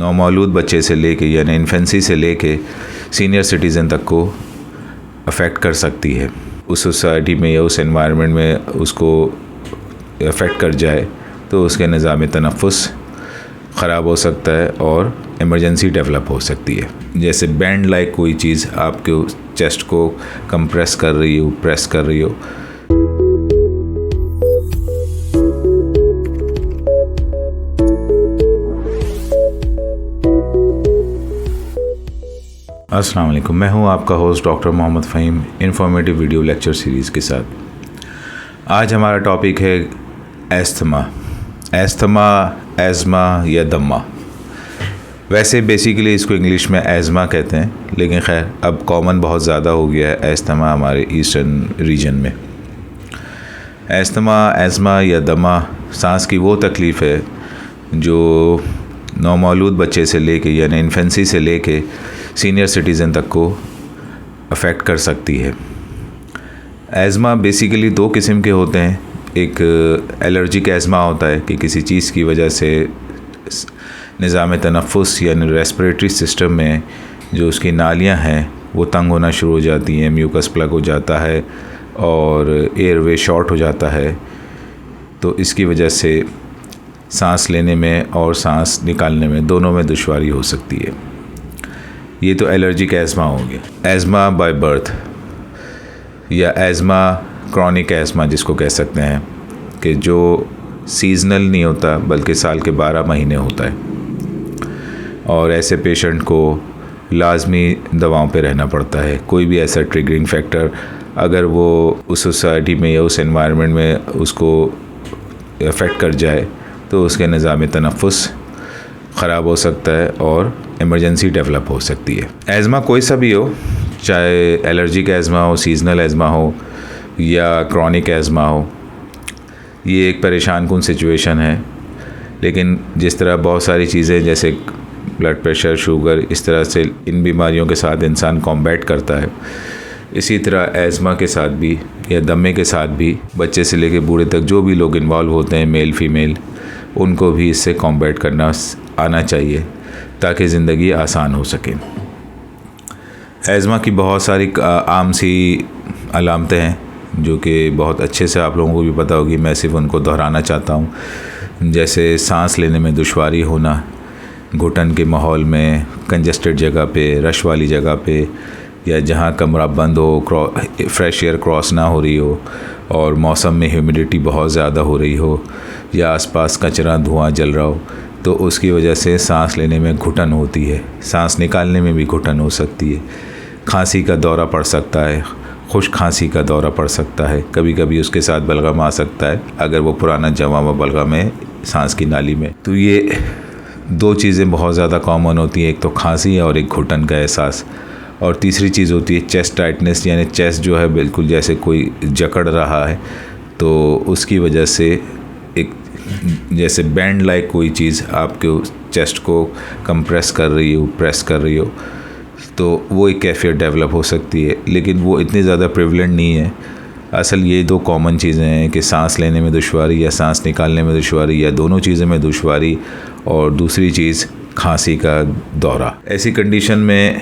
नौमौलूद बच्चे से लेके यानी इन्फेंसी से लेके सीनियर सिटीज़न तक को अफेक्ट कर सकती है। उस सोसाइटी में या उस एनवायरनमेंट में उसको अफेक्ट कर जाए तो उसके निज़ाम तनफ़ुस ख़राब हो सकता है और इमरजेंसी डेवलप हो सकती है। जैसे बैंड लाइक कोई चीज़ आपके चेस्ट को कंप्रेस कर रही हो, प्रेस कर रही हो। अस्सलाम वालेकुम, मैं हूं आपका host doctor Mohammad Faheem informative video lecture series के साथ। आज हमारा टॉपिक है एस्थमा, एज़मा या दम्मा। वैसे बेसिकली इसको इंग्लिश में एज़मा कहते हैं, लेकिन खैर अब कॉमन बहुत ज़्यादा हो गया है एस्थमा हमारे ईस्टर्न रीजन में। एज़मा या दमा सांस की वो तकलीफ़ है जो नौमौलूद बच्चे से लेके यानी इन्फेंसी से लेके सीनियर सिटीज़न तक को अफेक्ट कर सकती है। एज़मा बेसिकली दो किस्म के होते हैं। एक एलर्जिक एज़मा होता है कि किसी चीज़ की वजह से निज़ाम तनफ़ुस यानी रेस्पिरेटरी सिस्टम में जो उसकी नालियां हैं वो तंग होना शुरू हो जाती हैं, म्यूकस प्लग हो जाता है और एयरवे शॉर्ट हो जाता है। तो इसकी वजह से सांस लेने में और सांस निकालने में दोनों में दुश्वारी हो सकती है। ये तो एलर्जिक एज़मा हो गया। एज़मा बाय बर्थ या एज़मा क्रॉनिक एज़मा जिसको कह सकते हैं कि जो सीज़नल नहीं होता बल्कि साल के 12 महीने होता है, और ऐसे पेशेंट को लाजमी दवाओं पे रहना पड़ता है। कोई भी ऐसा ट्रिगरिंग फैक्टर अगर वो उस सोसाइटी में या उस एनवायरनमेंट में उसको अफेक्ट कर जाए तो उसके निज़ाम तनफ़ुस ख़राब हो सकता है और इमरजेंसी डेवलप हो सकती है। एज़मा कोई सा भी हो, चाहे एलर्जिक एज़मा हो, सीज़नल एज़मा हो या क्रॉनिक एज़मा हो, ये एक परेशान कुन सिचुएशन है। लेकिन जिस तरह बहुत सारी चीज़ें जैसे ब्लड प्रेशर, शुगर, इस तरह से इन बीमारियों के साथ इंसान कॉम्बैट करता है, इसी तरह एज़मा के साथ भी या दमे के साथ भी बच्चे से लेकर बूढ़े तक जो भी लोग इन्वॉल्व होते हैं, मेल फीमेल, उनको भी इससे कॉम्बैट करना आना चाहिए ताकि ज़िंदगी आसान हो सके। एज़मा की बहुत सारी आम सी अलामतें हैं जो कि बहुत अच्छे से आप लोगों को भी पता होगी, मैं सिर्फ उनको दोहराना चाहता हूँ। जैसे सांस लेने में दुश्वारी होना, घुटन के माहौल में, कंजस्टेड जगह पे, रश वाली जगह पे, या जहाँ कमरा बंद हो, फ्रेश एयर क्रॉस ना हो रही हो और मौसम में ह्यूमिडिटी बहुत ज़्यादा हो रही हो या आसपास कचरा धुआं जल रहा हो, तो उसकी वजह से सांस लेने में घुटन होती है। सांस निकालने में भी घुटन हो सकती है। खांसी का दौरा पड़ सकता है, खुश्क खांसी का दौरा पड़ सकता है, कभी कभी उसके साथ बलगम आ सकता है अगर वो पुराना जमा हुआ बलगम है सांस की नाली में। तो ये दो चीज़ें बहुत ज़्यादा कॉमन होती हैं, एक तो खांसी और एक घुटन का एहसास। और तीसरी चीज़ होती है चेस्ट टाइटनेस, यानी चेस्ट जो है बिल्कुल जैसे कोई जकड़ रहा है, तो उसकी वजह से एक जैसे बैंड लाइक कोई चीज़ आपके चेस्ट को कंप्रेस कर रही हो, प्रेस कर रही हो, तो वो एक कैफियत डेवलप हो सकती है। लेकिन वो इतनी ज़्यादा प्रिवलेंट नहीं है। असल ये दो कॉमन चीज़ें हैं कि सांस लेने में दुश्वारी या सांस निकालने में दुश्वारी या दोनों चीज़ों में दुश्वारी, और दूसरी चीज़ खांसी का दौरा। ऐसी कंडीशन में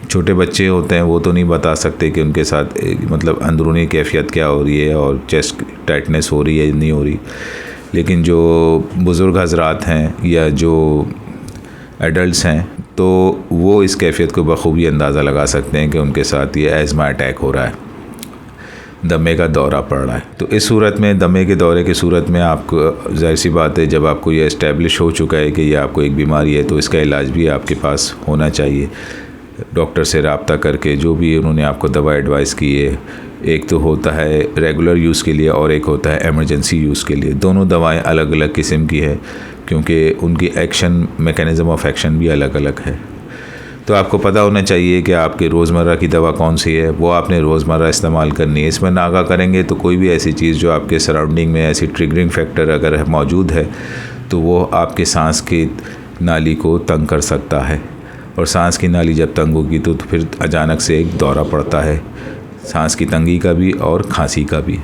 छोटे बच्चे होते हैं, वो तो नहीं बता सकते कि उनके साथ मतलब अंदरूनी कैफियत क्या हो रही है और चेस्ट टाइटनेस हो रही है या नहीं हो रही। लेकिन जो बुज़ुर्ग हजरात हैं या जो एडल्ट्स हैं, तो वो इस कैफियत को बखूबी अंदाज़ा लगा सकते हैं कि उनके साथ ये एज़मा अटैक हो रहा है, दमे का दौरा पड़ रहा है। तो इस सूरत में, दमे के दौरे की सूरत में, आपको ज़ाहिर सी बात है जब आपको ये इस्टेब्लिश हो चुका है कि ये आपको एक बीमारी है, तो इसका इलाज भी आपके पास होना चाहिए। डॉक्टर से रब्ता करके जो भी उन्होंने आपको दवा एडवाइस की है, एक तो होता है रेगुलर यूज़ के लिए और एक होता है एमरजेंसी यूज़ के लिए। दोनों दवाएं अलग अलग किस्म की है क्योंकि उनकी एक्शन, मैकेनिज़्म ऑफ एक्शन भी अलग अलग है। तो आपको पता होना चाहिए कि आपके रोज़मर्रा की दवा कौन सी है, वो आपने रोज़मर्रा इस्तेमाल करनी है। इसमें नागा करेंगे तो कोई भी ऐसी चीज़ जो आपके सराउंडिंग में ऐसी ट्रिगरिंग फैक्टर अगर मौजूद है तो वो आपके सांस की नाली को तंग कर सकता है, और सांस की नाली जब तंग होगी तो फिर अचानक से एक दौरा पड़ता है, सांस की तंगी का भी और खांसी का भी।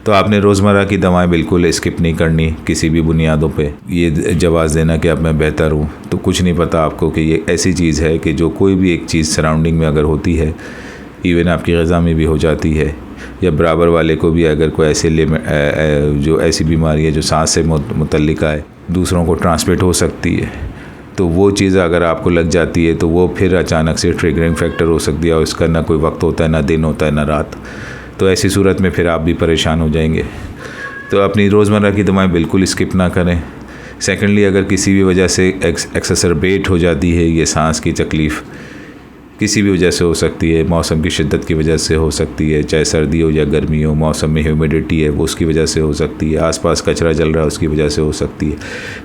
तो आपने रोज़मर्रा की दवाएं बिल्कुल स्किप नहीं करनी किसी भी बुनियादों पे। ये जवाज़ देना कि अब मैं बेहतर हूँ, तो कुछ नहीं पता आपको कि ये ऐसी चीज़ है कि जो कोई भी एक चीज़ सराउंडिंग में अगर होती है, इवन आपकी ग़िज़ा में भी हो जाती है, या बराबर वाले को भी अगर कोई ऐसे जो ऐसी बीमारी है जो सांस से मुतल्लिका है, दूसरों को ट्रांसमिट हो सकती है, तो वो चीज़ अगर आपको लग जाती है तो वो फिर अचानक से ट्रिगरिंग फैक्टर हो सकती है, और इसका ना कोई वक्त होता है, ना दिन होता है, ना रात। तो ऐसी सूरत में फिर आप भी परेशान हो जाएंगे। तो अपनी रोज़मर्रा की दवाएं बिल्कुल स्किप ना करें। सेकेंडली, अगर किसी भी वजह से एक्सरबेट हो जाती है ये सांस की तकलीफ़, किसी भी वजह से हो सकती है, मौसम की शिद्दत की वजह से हो सकती है, चाहे सर्दी हो या गर्मी हो, मौसम में ह्यूमिडिटी है वो उसकी वजह से हो सकती है, आसपास कचरा जल रहा है उसकी वजह से हो सकती है,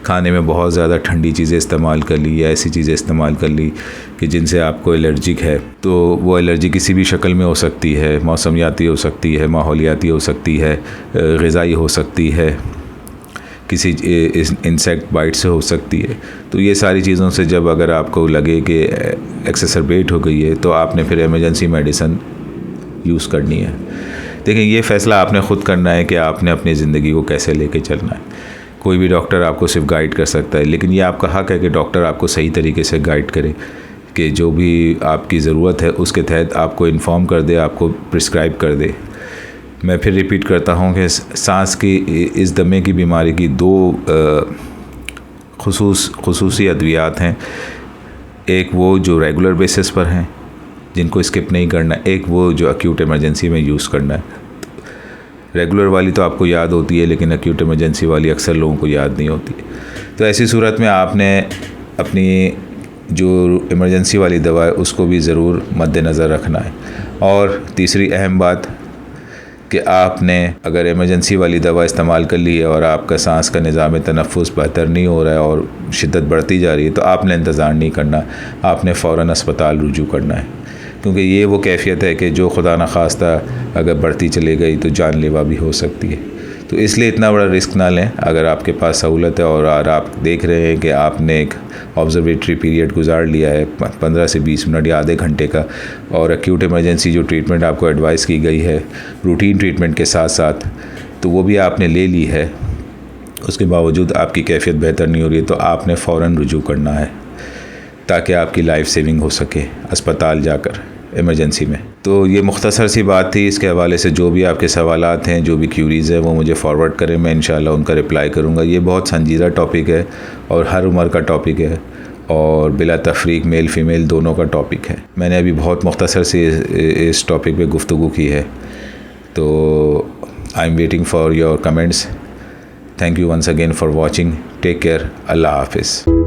खाने में बहुत ज़्यादा ठंडी चीज़ें इस्तेमाल कर ली या ऐसी चीज़ें इस्तेमाल कर ली कि जिनसे आपको एलर्जिक है, तो वो एलर्जी किसी भी शक्ल में हो सकती है, मौसमियाती हो सकती है, माहौलियाती हो सकती है, ग़िज़ाई हो सकती है, किसी इंसेक्ट बाइट से हो सकती है। तो ये सारी चीज़ों से जब अगर आपको लगे कि एक्सरबेट हो गई है, तो आपने फिर इमरजेंसी मेडिसिन यूज़ करनी है। देखिए, ये फ़ैसला आपने ख़ुद करना है कि आपने अपनी ज़िंदगी को कैसे लेके चलना है। कोई भी डॉक्टर आपको सिर्फ गाइड कर सकता है, लेकिन ये आपका हक़ है कि डॉक्टर आपको सही तरीके से गाइड करे, कि जो भी आपकी ज़रूरत है उसके तहत आपको इन्फॉर्म कर दे, आपको प्रिस्क्राइब कर दे। मैं फिर रिपीट करता हूँ कि सांस की इस दमे की बीमारी की दो खुसूसी अद्वियात हैं। एक वो जो रेगुलर बेसिस पर हैं, जिनको स्किप नहीं करना, एक वो जो एक्यूट इमरजेंसी में यूज़ करना है। रेगुलर वाली तो आपको याद होती है, लेकिन एक्यूट इमरजेंसी वाली अक्सर लोगों को याद नहीं होती। तो ऐसी सूरत में आपने अपनी जो इमरजेंसी वाली दवा है उसको भी ज़रूर मद्देनज़र रखना है। और तीसरी अहम बात कि आपने अगर इमरजेंसी वाली दवा इस्तेमाल कर ली है और आपका सांस का निज़ाम तनफ़ुस बेहतर नहीं हो रहा है और शिद्दत बढ़ती जा रही है, तो आपने इंतज़ार नहीं करना, आपने फ़ौरन अस्पताल रुजू करना है। क्योंकि ये वो कैफ़ियत है कि जो खुदा न खास्ता अगर बढ़ती चली गई तो जानलेवा भी हो सकती है। तो इसलिए इतना बड़ा रिस्क ना लें। अगर आपके पास सहूलत है और आप देख रहे हैं कि आपने एक ऑब्जर्वेटरी पीरियड गुजार लिया है 15 से 20 मिनट या आधे घंटे का, और एक्यूट इमरजेंसी जो ट्रीटमेंट आपको एडवाइस की गई है रूटीन ट्रीटमेंट के साथ साथ, तो वो भी आपने ले ली है, उसके बावजूद आपकी कैफियत बेहतर नहीं हो रही है, तो आपने फ़ौरन रुजू करना है ताकि आपकी लाइफ सेविंग हो सके अस्पताल जाकर इमरजेंसी में। तो ये मुख्तसर सी बात थी। इसके हवाले से जो भी आपके सवालात हैं, जो भी क्यूरीज़ हैं, वो मुझे फॉरवर्ड करें, मैं इंशाल्लाह उनका रिप्लाई करूँगा। ये बहुत संजीदा टॉपिक है और हर उम्र का टॉपिक है और बिला तफरीक मेल फ़ीमेल दोनों का टॉपिक है। मैंने अभी बहुत मुख्तसर से इस टॉपिक पे गुफ्तगू की है। तो I am waiting for your comments. Thank you once again for watching. Take care. अल्लाह हाफिज़।